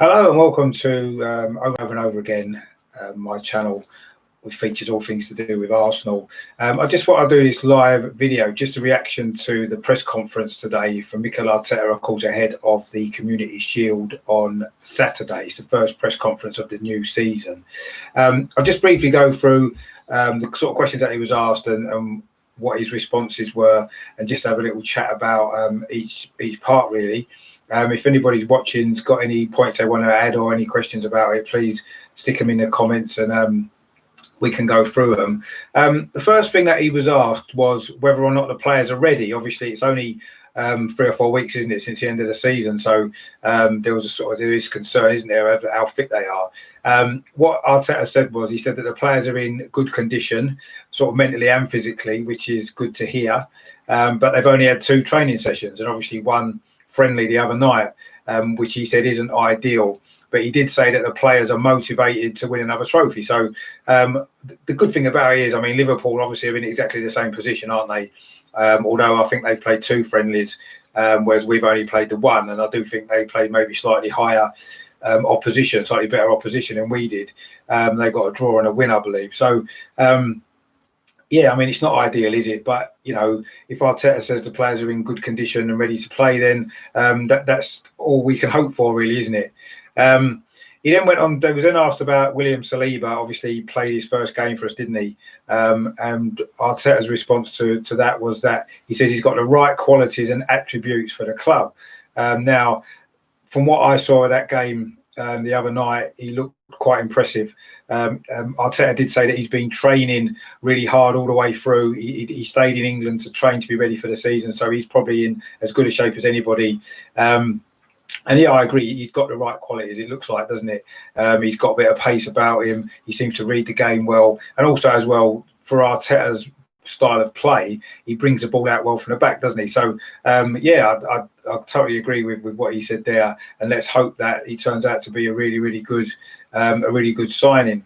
Hello and welcome to Over and Over Again, my channel, which features all things to do with Arsenal. I just thought I'd do this live video, just a reaction to the press conference today from Mikel Arteta, of course, ahead of the Community Shield on Saturday. It's the first press conference of the new season. I'll just briefly go through the sort of questions that he was asked and what his responses were, and just have a little chat about each part, really. If anybody's watching's got any points they want to add or any questions about it, please stick them in the comments and we can go through them. The first thing that he was asked was whether or not the players are ready. Obviously, it's only 3 or 4 weeks, isn't it, since the end of the season? So there is concern, isn't there, over how fit they are. What Arteta said was, he said that the players are in good condition, sort of mentally and physically, which is good to hear. But they've only had 2 training sessions, and obviously one friendly the other night, which he said isn't ideal. But he did say that the players are motivated to win another trophy. So the good thing about it is, I mean, Liverpool obviously are in exactly the same position, aren't they? Although I think they've played 2 friendlies, whereas we've only played the 1. And I do think they played maybe slightly higher opposition, slightly better opposition than we did. They got a draw and a win, I believe. So, yeah, I mean, it's not ideal, is it? But, you know, if Arteta says the players are in good condition and ready to play, then that's all we can hope for, really, isn't it? He then went on, they was then asked about William Saliba. Obviously, he played his first game for us, didn't he? And Arteta's response to that was that he says he's got the right qualities and attributes for the club. Now, from what I saw of that game the other night, he looked quite impressive. Arteta did say that he's been training really hard all the way through. He stayed in England to train to be ready for the season, so he's probably in as good a shape as anybody. And yeah, I agree. He's got the right qualities, it looks like, doesn't it? He's got a bit of pace about him. He seems to read the game well. And also, as well, for Arteta's style of play, he brings the ball out well from the back, doesn't he? So, yeah, I totally agree with what he said there. And let's hope that he turns out to be a really good signing.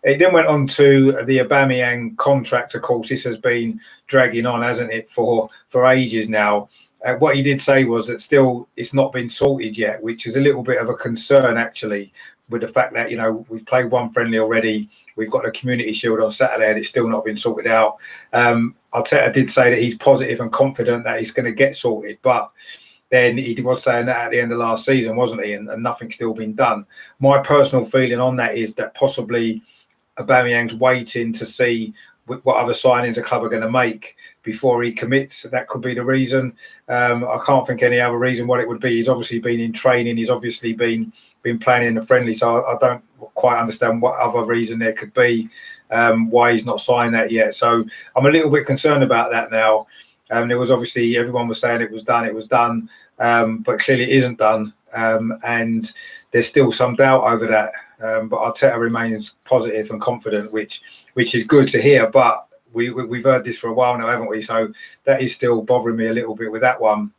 It then went on to the Aubameyang contract. Of course, this has been dragging on, hasn't it, for ages now. What he did say was that still it's not been sorted yet, which is a little bit of a concern, actually, with the fact that, you know, we've played 1 friendly already. We've got the Community Shield on Saturday and it's still not been sorted out. Arteta did say that he's positive and confident that it's going to get sorted, but then he was saying that at the end of last season, wasn't he? And nothing's still been done. My personal feeling on that is that possibly Aubameyang's waiting to see what other signings the club are going to make before he commits. That could be the reason. I can't think any other reason what it would be. He's obviously been in training. He's obviously been playing in the friendly. So I don't quite understand what other reason there could be why he's not signed that yet. So I'm a little bit concerned about that now. There was obviously, everyone was saying it was done, but clearly it isn't done. And there's still some doubt over that. But Arteta remains positive and confident, which is good to hear. But we've heard this for a while now, haven't we? So that is still bothering me a little bit with that one.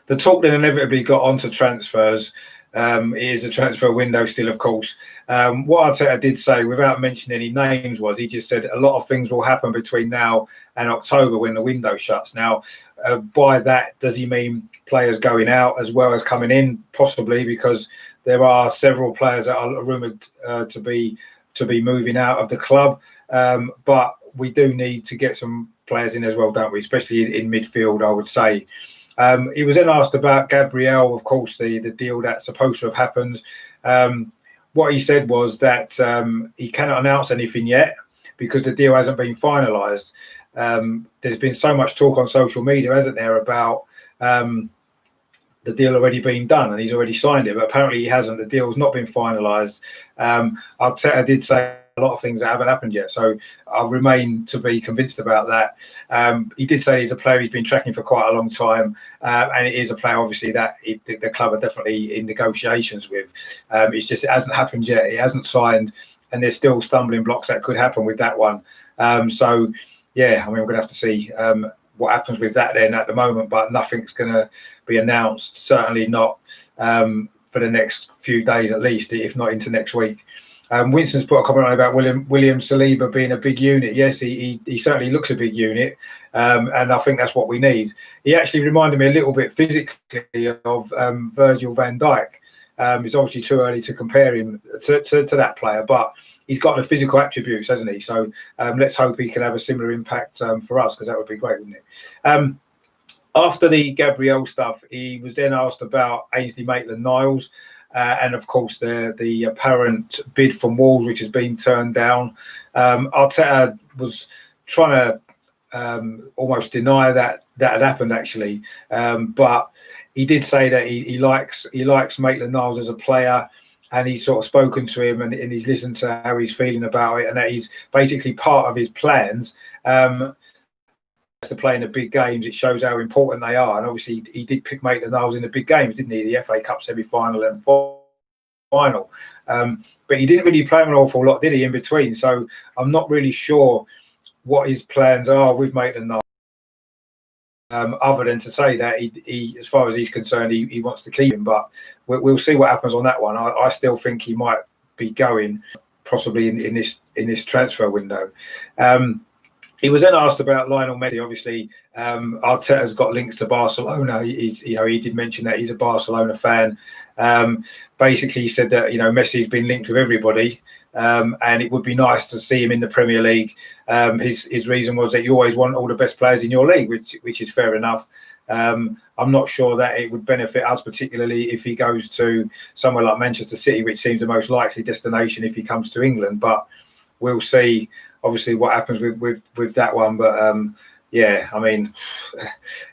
The talk then inevitably got onto transfers. It is a transfer window still, of course. What Arteta did say, without mentioning any names, was he just said a lot of things will happen between now and October when the window shuts. Now, by that, does he mean players going out as well as coming in? Possibly, because there are several players that are rumoured to be moving out of the club. But we do need to get some players in as well, don't we? Especially in midfield, I would say. He was then asked about Gabriel, of course, the deal that's supposed to have happened. What he said was that he cannot announce anything yet because the deal hasn't been finalised. There's been so much talk on social media, hasn't there, about the deal already being done and he's already signed it, but apparently he hasn't. The deal's not been finalised. Arteta did say a lot of things that haven't happened yet, so I remain to be convinced about that. He did say he's a player he's been tracking for quite a long time, and it is a player obviously that the club are definitely in negotiations with. It's just it hasn't happened yet. He hasn't signed, and there's still stumbling blocks that could happen with that one. So yeah, I mean, we're gonna have to see what happens with that then at the moment, but nothing's going to be announced, certainly not for the next few days at least, if not into next week. Winston's put a comment on about William Saliba being a big unit. Yes, he certainly looks a big unit. And I think that's what we need. He actually reminded me a little bit physically of Virgil van Dijk. It's obviously too early to compare him to that player, but he's got the physical attributes, hasn't he? So let's hope he can have a similar impact for us, because that would be great, wouldn't it? After the Gabriel stuff, he was then asked about Ainsley Maitland-Niles, and of course the apparent bid from Wolves, which has been turned down. Arteta was trying to almost deny that had happened, actually, but he did say that he likes Maitland-Niles as a player, and he's sort of spoken to him, and he's listened to how he's feeling about it, and that he's basically part of his plans to play in the big games. It shows how important they are, and obviously he did pick Maitland-Niles in the big games, didn't he? The FA Cup semi-final and final, but he didn't really play him an awful lot, did he, in between? So I'm not really sure what his plans are with Maitland-Niles, other than to say that he, as far as he's concerned, he wants to keep him. But we'll see what happens on that one. I still think he might be going, possibly in this transfer window. He was then asked about Lionel Messi. Obviously, Arteta's got links to Barcelona. He did mention that he's a Barcelona fan. Basically, he said that Messi's been linked with everybody, and it would be nice to see him in the Premier League. His reason was that you always want all the best players in your league, which is fair enough. I'm not sure that it would benefit us particularly if he goes to somewhere like Manchester City, which seems the most likely destination if he comes to England. But we'll see, obviously, what happens with that one. But yeah, I mean,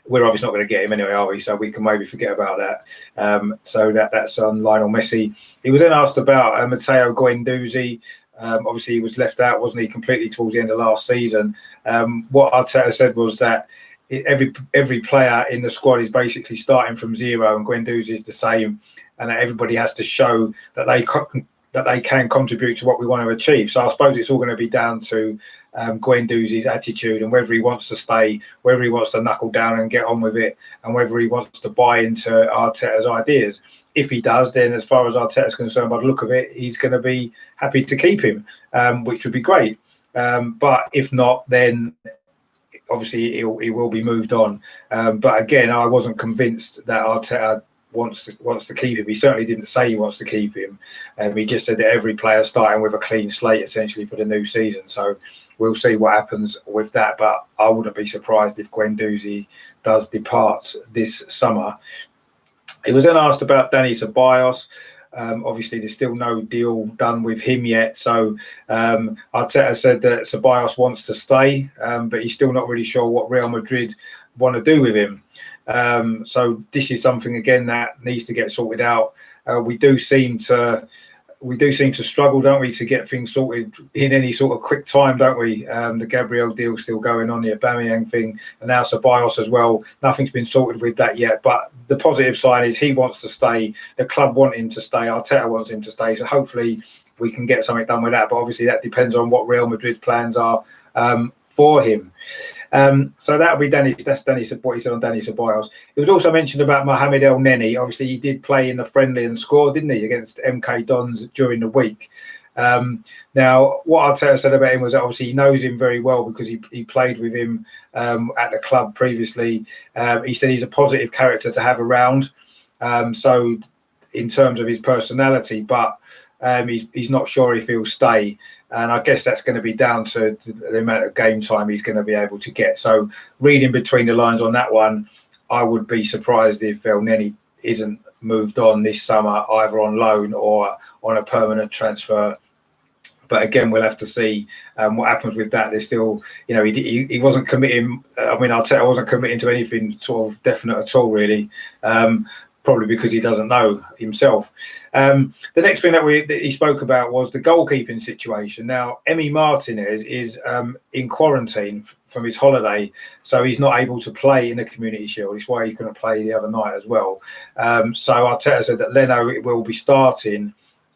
we're obviously not going to get him anyway, are we? So we can maybe forget about that. So that's on Lionel Messi. He was then asked about Matteo Guendouzi. Obviously, he was left out, wasn't he, completely towards the end of last season. What Arteta said was that every player in the squad is basically starting from zero, and Guendouzi is the same, and that everybody has to show that they can contribute to what we want to achieve. So I suppose it's all going to be down to Guendouzi's attitude, and whether he wants to stay, whether he wants to knuckle down and get on with it, and whether he wants to buy into Arteta's ideas. If he does, then as far as Arteta's concerned, by the look of it, he's going to be happy to keep him, which would be great. But if not, then obviously he will be moved on. But again, I wasn't convinced that Arteta wants to keep him. He certainly didn't say he wants to keep him. He just said that every player starting with a clean slate essentially for the new season. So we'll see what happens with that. But I wouldn't be surprised if Guendouzi does depart this summer. He was then asked about Dani Ceballos. Obviously, there's still no deal done with him yet. So Arteta said that Ceballos wants to stay, but he's still not really sure what Real Madrid want to do with him. So this is something, again, that needs to get sorted out. We do seem to struggle, don't we, to get things sorted in any sort of quick time, don't we? The Gabriel deal still going on, the Aubameyang thing, and now Ceballos as well. Nothing's been sorted with that yet. But the positive side is he wants to stay. The club want him to stay. Arteta wants him to stay. So hopefully we can get something done with that. But obviously that depends on what Real Madrid's plans are for him. So that'll be what he said on Dani Ceballos. It was also mentioned about Mohamed El Neni. Obviously, he did play in the friendly and scored, didn't he, against MK Dons during the week. Now, what Arteta said about him was that obviously he knows him very well because he played with him at the club previously. He said he's a positive character to have around. So in terms of his personality, but he's not sure if he'll stay. And I guess that's going to be down to the amount of game time he's going to be able to get. So reading between the lines on that one, I would be surprised if El Neni isn't moved on this summer, either on loan or on a permanent transfer. But again, we'll have to see what happens with that. There's still, he wasn't committing. I mean, Arteta wasn't committing to anything sort of definite at all, really. Probably because he doesn't know himself. The next thing that he spoke about was the goalkeeping situation. Now, Emi Martinez is in quarantine from his holiday, so he's not able to play in the Community Shield. It's why he couldn't play the other night as well. So Arteta said that Leno will be starting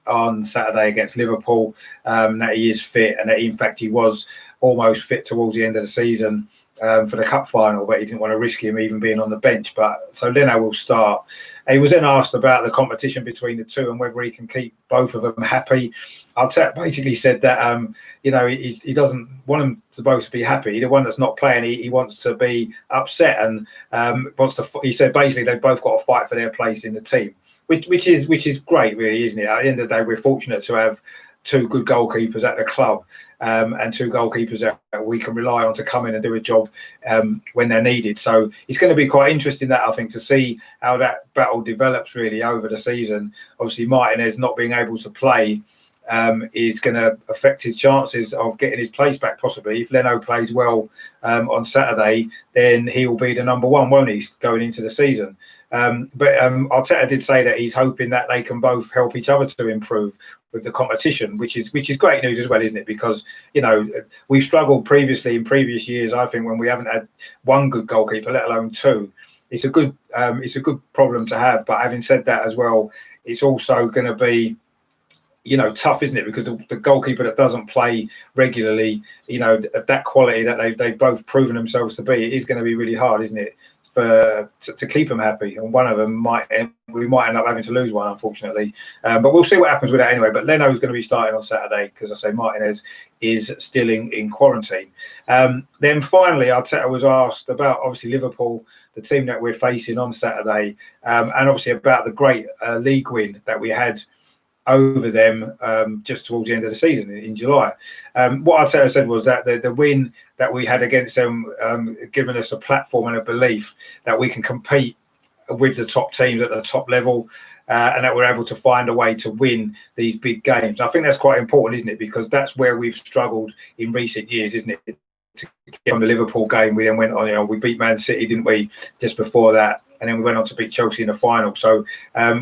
on Saturday against Liverpool, that he is fit, and that in fact he was almost fit towards the end of the season. for the cup final, but he didn't want to risk him even being on the bench. But so Leno will start. He was then asked about the competition between the two and whether he can keep both of them happy. Arteta basically said that he doesn't want them to both be happy. The one that's not playing, he wants to be upset and wants to. He said basically they've both got to fight for their place in the team, which is great, really, isn't it? At the end of the day, we're fortunate to have two good goalkeepers at the club, and two goalkeepers that we can rely on to come in and do a job when they're needed. So it's going to be quite interesting, that I think, to see how that battle develops really over the season. Obviously, Martinez not being able to play is going to affect his chances of getting his place back, possibly. If Leno plays well on Saturday, then he will be the number one, won't he, going into the season? But Arteta did say that he's hoping that they can both help each other to improve with the competition, which is great news as well, isn't it? Because we've struggled previously in previous years, I think, when we haven't had one good goalkeeper, let alone two. It's a good problem to have. But having said that as well, it's also going to be tough, isn't it? Because the goalkeeper that doesn't play regularly, at that quality that they've both proven themselves to be, it is going to be really hard, isn't it, to keep them happy. And one of them we might end up having to lose one, unfortunately. But we'll see what happens with that anyway. But Leno is going to be starting on Saturday because, I say, Martinez is still in quarantine. Then finally, Arteta was asked about, obviously, Liverpool, the team that we're facing on Saturday, and obviously about the great league win that we had over them just towards the end of the season in July. What Arteta said was that the win that we had against them given us a platform and a belief that we can compete with the top teams at the top level, and that we're able to find a way to win these big games. I think that's quite important, isn't it? Because that's where we've struggled in recent years, isn't it? To get on the Liverpool game, we then went on, we beat Man City, didn't we, just before that? And then we went on to beat Chelsea in the final. So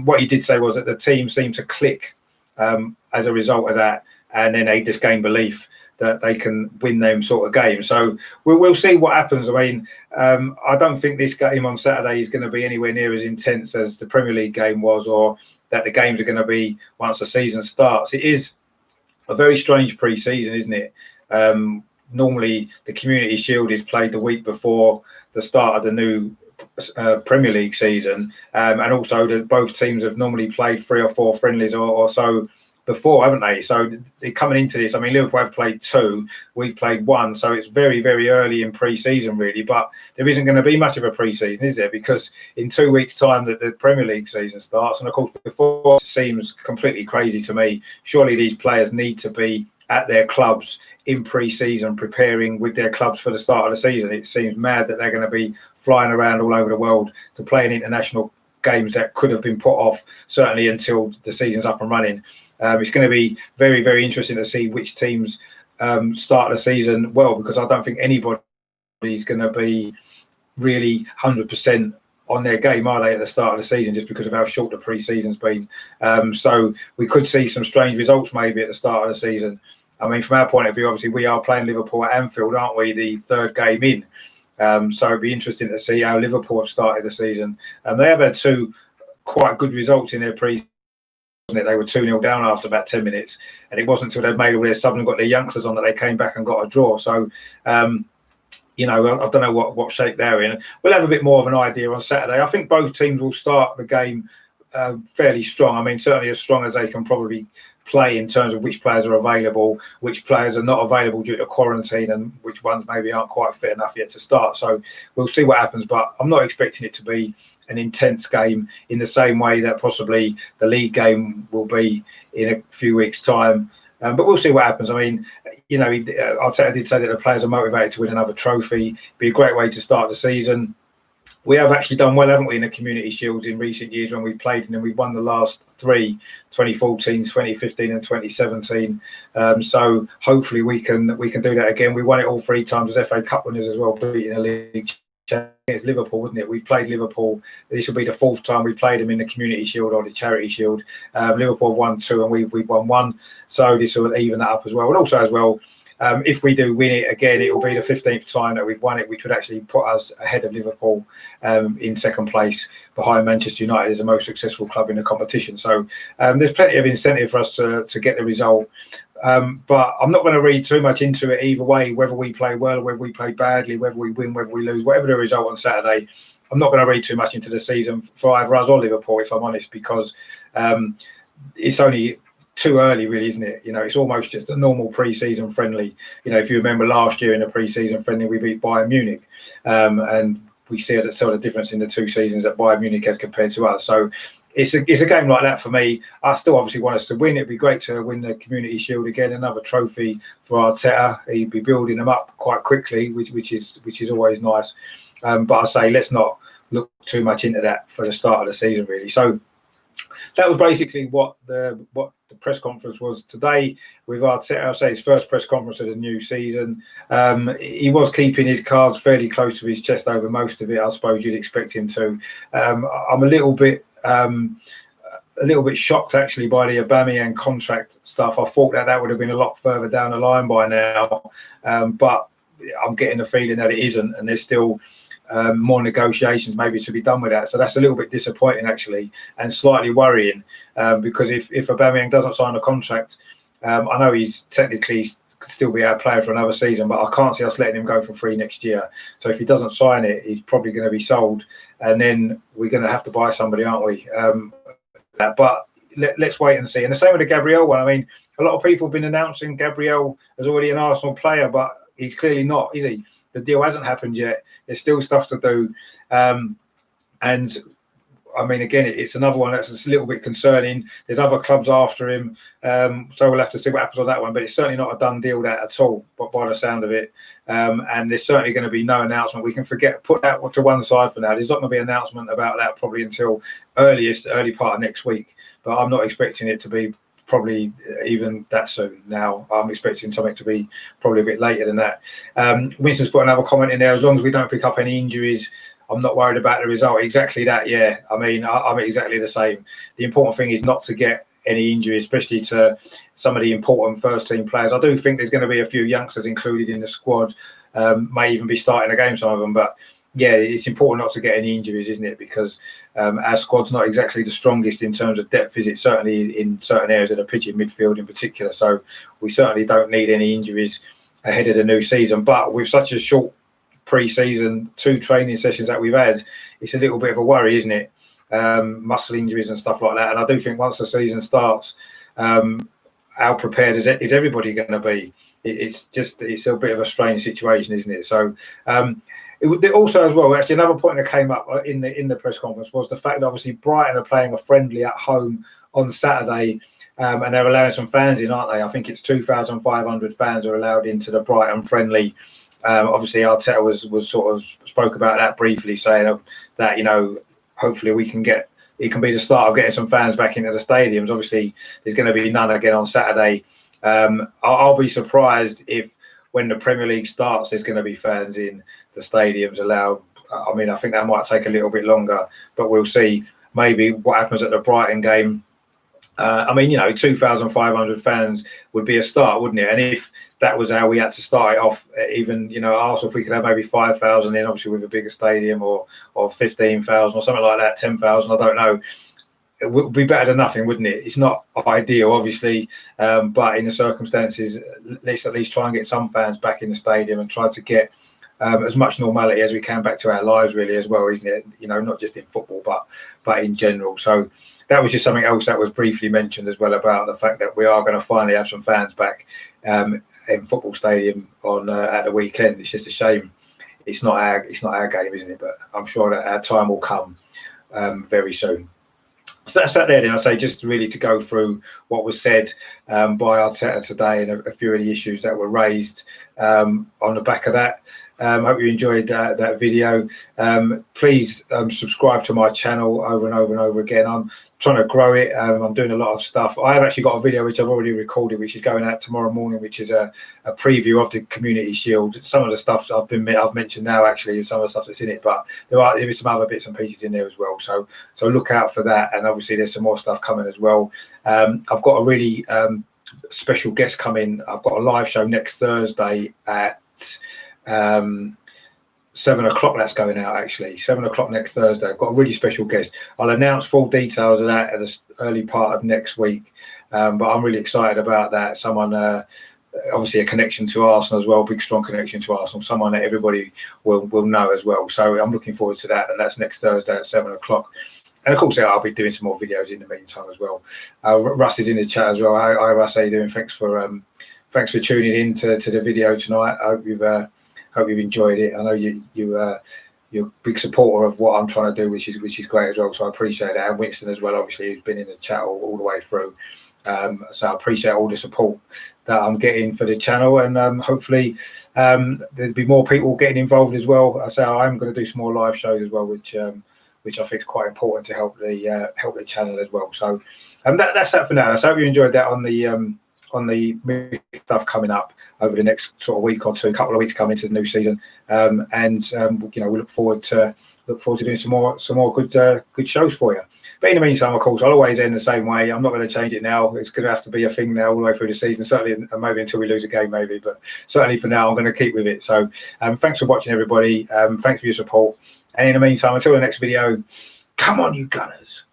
what he did say was that the team seemed to click as a result of that, and then they just gain belief that they can win them sort of games. So we'll see what happens. I mean, I don't think this game on Saturday is going to be anywhere near as intense as the Premier League game was, or that the games are going to be once the season starts. It is a very strange pre-season, isn't it? Normally, the Community Shield is played the week before the start of the new Premier League season, and also both teams have normally played 3 or 4 friendlies or so before, haven't they? So coming into this, I mean, Liverpool have played 2, we've played 1, so it's very, very early in pre-season, really. But there isn't going to be much of a pre-season, is there? Because in 2 weeks' time, the Premier League season starts, and of course, before, it seems completely crazy to me. Surely these players need to be at their clubs in pre-season, preparing with their clubs for the start of the season. It seems mad that they're going to be flying around all over the world to play in international games that could have been put off, certainly until the season's up and running. It's going to be very, very interesting to see which teams start the season well, because I don't think anybody is going to be really 100% on their game, are they, at the start of the season, just because of how short the pre-season's been. So we could see some strange results maybe at the start of the season. I mean, from our point of view, obviously, we are playing Liverpool at Anfield, aren't we, the 3rd game in. So it'd be interesting to see how Liverpool have started the season. They have had 2 quite good results in their pre-season. They were 2-0 down after about 10 minutes. And it wasn't until they'd made all their subs and got their youngsters on that they came back and got a draw. So, I don't know what shape they're in. We'll have a bit more of an idea on Saturday. I think both teams will start the game fairly strong. I mean, certainly as strong as they can probably play in terms of which players are available, which players are not available due to quarantine, and which ones maybe aren't quite fit enough yet to start. So we'll see what happens, but I'm not expecting it to be an intense game in the same way that possibly the league game will be in a few weeks' time. But we'll see what happens. I mean, Arteta did say that the players are motivated to win another trophy. It'd be a great way to start the season. We have actually done well, haven't we, in the Community Shields in recent years when we've played, and then we've won the last 3, 2014, 2015 and 2017. So hopefully we can do that again. We won it all 3 times as FA Cup winners as well, beating the league against Liverpool, wouldn't it? We've played Liverpool. This will be the 4th time we played them in the Community Shield or the Charity Shield. Liverpool won 2 and we've won 1. So this will even that up as well. And also as well, if we do win it again, it will be the 15th time that we've won it, which would actually put us ahead of Liverpool in 2nd place, behind Manchester United as the most successful club in the competition. So there's plenty of incentive for us to get the result But I'm not going to read too much into it either way, whether we play well or whether we play badly, whether we win, whether we lose, whatever the result on Saturday. I'm not going to read too much into the season for either us or Liverpool, if I'm honest, because it's only too early, really, isn't it? It's almost just a normal pre-season friendly. If you remember last year in the pre-season friendly, we beat Bayern Munich, and we see the difference in the two seasons that Bayern Munich had compared to us. So it's a game like that for me. I still obviously want us to win. It'd be great to win the Community Shield again, another trophy for Arteta. He'd be building them up quite quickly, which is always nice. But I say let's not look too much into that for the start of the season, really. So that was basically what the press conference was today with Arteta. I'll say his first press conference of the new season. He was keeping his cards fairly close to his chest over most of it. I suppose you'd expect him to. I'm a little bit shocked actually by the Aubameyang contract stuff. I thought that would have been a lot further down the line by now, but I'm getting the feeling that it isn't, and there's still more negotiations maybe to be done with that. So that's a little bit disappointing actually, and slightly worrying, because if Aubameyang doesn't sign a contract, I know he's technically could still be our player for another season, but I can't see us letting him go for free next year. So if he doesn't sign it, he's probably going to be sold, and then we're going to have to buy somebody, aren't we? But let's wait and see. And the same with the Gabriel one. I mean, a lot of people have been announcing Gabriel as already an Arsenal player, but he's clearly not, is he? The deal hasn't happened yet. There's still stuff to do. And I mean, again, it's another one that's a little bit concerning. There's other clubs after him. So we'll have to see what happens on that one. But it's certainly not a done deal that at all, but by the sound of it. And there's certainly going to be no announcement. We can put that to one side for now. There's not going to be an announcement about that probably until early part of next week. But I'm not expecting it to be probably even that soon now. I'm expecting something to be probably a bit later than that. Winston's put another comment in there. As long as we don't pick up any injuries, I'm not worried about the result. Exactly that, yeah. I mean, I'm exactly the same. The important thing is not to get any injuries, especially to some of the important first-team players. I do think there's going to be a few youngsters included in the squad, may even be starting a game, some of them. But, yeah, it's important not to get any injuries, isn't it? Because our squad's not exactly the strongest in terms of depth, is it? Certainly in certain areas of the pitch, in midfield in particular. So we certainly don't need any injuries ahead of the new season. But with such a short pre-season, 2 training sessions that we've had, it's a little bit of a worry, isn't it? Muscle injuries and stuff like that. And I do think once the season starts, how prepared is everybody going to be? It's a bit of a strange situation, isn't it? So also as well, actually another point that came up in the press conference was the fact that obviously Brighton are playing a friendly at home on Saturday, and they're allowing some fans in, aren't they? I think it's 2,500 fans are allowed into the Brighton friendly. Obviously Arteta was sort of spoke about that briefly, saying that hopefully it can be the start of getting some fans back into the stadiums. Obviously there's going to be none again on Saturday. I'll be surprised if when the Premier League starts there's going to be fans in the stadiums allowed. I mean, I think that might take a little bit longer, but we'll see maybe what happens at the Brighton game. 2,500 fans would be a start, wouldn't it? And if that was how we had to start it off, even, Arsenal, if we could have maybe 5,000 in, obviously with a bigger stadium, or 15,000 or something like that, 10,000, I don't know. It would be better than nothing, wouldn't it? It's not ideal, obviously, but in the circumstances, let's at least try and get some fans back in the stadium and try to get as much normality as we can back to our lives, really, as well, isn't it? Not just in football, but in general. So that was just something else that was briefly mentioned as well, about the fact that we are going to finally have some fans back in football stadium on at the weekend. It's just a shame it's not our game, isn't it? But I'm sure that our time will come very soon. So that's that there. Then I say, just really to go through what was said by Arteta today, and a few of the issues that were raised on the back of that. Hope you enjoyed that video. Please subscribe to my channel over and over and over again. I'm trying to grow it. I'm doing a lot of stuff. I have actually got a video which I've already recorded, which is going out tomorrow morning, which is a preview of the Community Shield. Some of the stuff I've mentioned now, actually, some of the stuff that's in it, but there is some other bits and pieces in there as well. So look out for that. And obviously there's some more stuff coming as well. I've got a really special guest coming. I've got a live show next Thursday at 7 o'clock that's going out, actually. 7 o'clock next Thursday. I've got a really special guest. I'll announce full details of that at the early part of next week. But I'm really excited about that. Someone, obviously a connection to Arsenal as well, big strong connection to Arsenal, someone that everybody will know as well. So I'm looking forward to that. And that's next Thursday at 7 o'clock. And of course, I'll be doing some more videos in the meantime as well. Russ is in the chat as well. Hi, Russ, how you doing? Thanks for tuning in to the video tonight. I hope you've enjoyed it. I know you're a big supporter of what I'm trying to do, which is great as well. So I appreciate that. And Winston as well, obviously, who's been in the chat all the way through. So I appreciate all the support that I'm getting for the channel, and hopefully there'll be more people getting involved as well. I say I'm going to do some more live shows as well, which I think is quite important to help the channel as well. So that's that for now. So I hope you enjoyed that on the stuff coming up over the next sort of week or two, couple of weeks coming into the new season, and we look forward to doing some more good shows for you. But in the meantime, of course, I'll always end the same way. I'm not going to change it now. It's going to have to be a thing now all the way through the season, certainly, maybe until we lose a game, maybe. But certainly for now, I'm going to keep with it. So thanks for watching, everybody. Thanks for your support. And in the meantime, until the next video, come on, you Gunners.